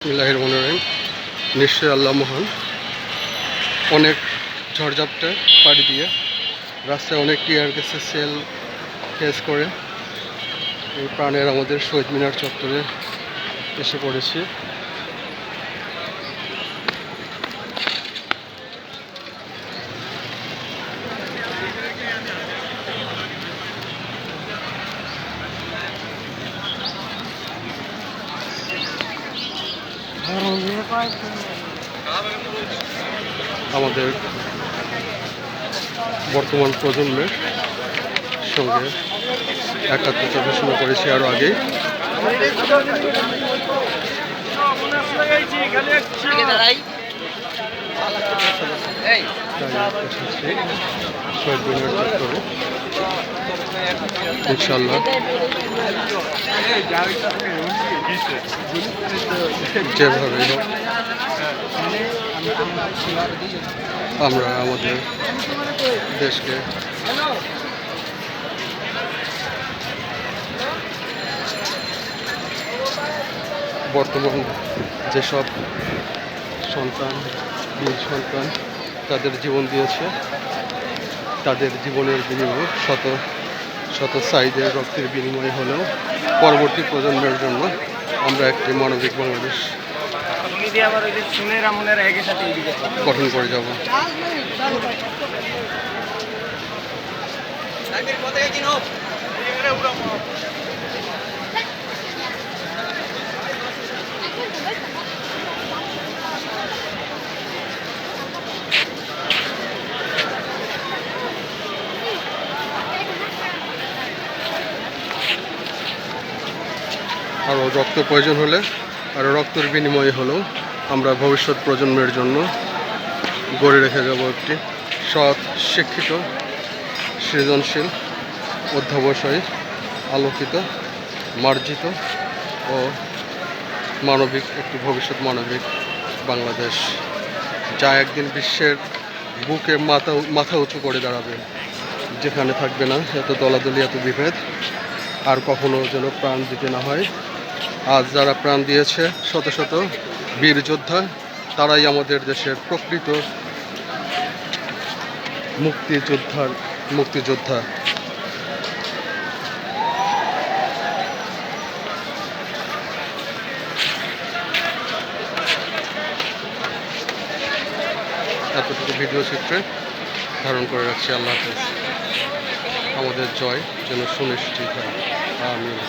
বিসমিল্লাহির রহমানির রহিম। নিশ্চয়ই আল্লাহ মহান। অনেক ঝড়ঝাপটা পাড়ি দিয়ে রাস্তায় অনেক টিয়ার গ্যাসের সেল ফেস করে এই প্রাণের আমাদের শহীদ মিনার চত্বরে এসে পড়েছি। আমাদের বর্তমান প্রজন্মের সঙ্গে একাত্মতা ঘোষণা করেছি আরও আগেই। শহীদ মিনার চত্বরে ইনশাল্লাহ যেভাবে হোক আমরা আমাদের দেশকে বর্তমান যেসব সন্তান বীর সন্তান তাদের জীবন দিয়েছে, তাদের জীবনের বিনিময়ে শত শত সাইদের রক্তের বিনিময় হলেও পরবর্তী প্রজন্মের জন্য আমরা একটি মানবিক বাংলাদেশ গঠন করে যাব। আরও রক্ত প্রয়োজন হলে আরও রক্তের বিনিময় হলেও আমরা ভবিষ্যৎ প্রজন্মের জন্য গড়ে রেখে যাব একটি সৎ, শিক্ষিত, সৃজনশীল, অধ্যবসায়ী, আলোকিত, মার্জিত ও মানবিক একটি ভবিষ্যৎ মানবিক বাংলাদেশ, যা একদিন বিশ্বের বুকে মাথা উঁচু করে দাঁড়াবে, যেখানে থাকবে না এত দলাদলি, এত বিভেদ, আর কখনো যেন প্রাণ দিতে না হয়। আজ যারা প্রাণ দিয়েছে, শত শত বীর যোদ্ধা, তারাই আমাদের দেশের প্রকৃত মুক্তিযোদ্ধা। এতটুকু ভিডিও চিত্রে ধারণ করে রাখছি। আল্লাহ হাফেজ। আমাদের জয় যেন সুনিশ্চিত হয়। আমিন।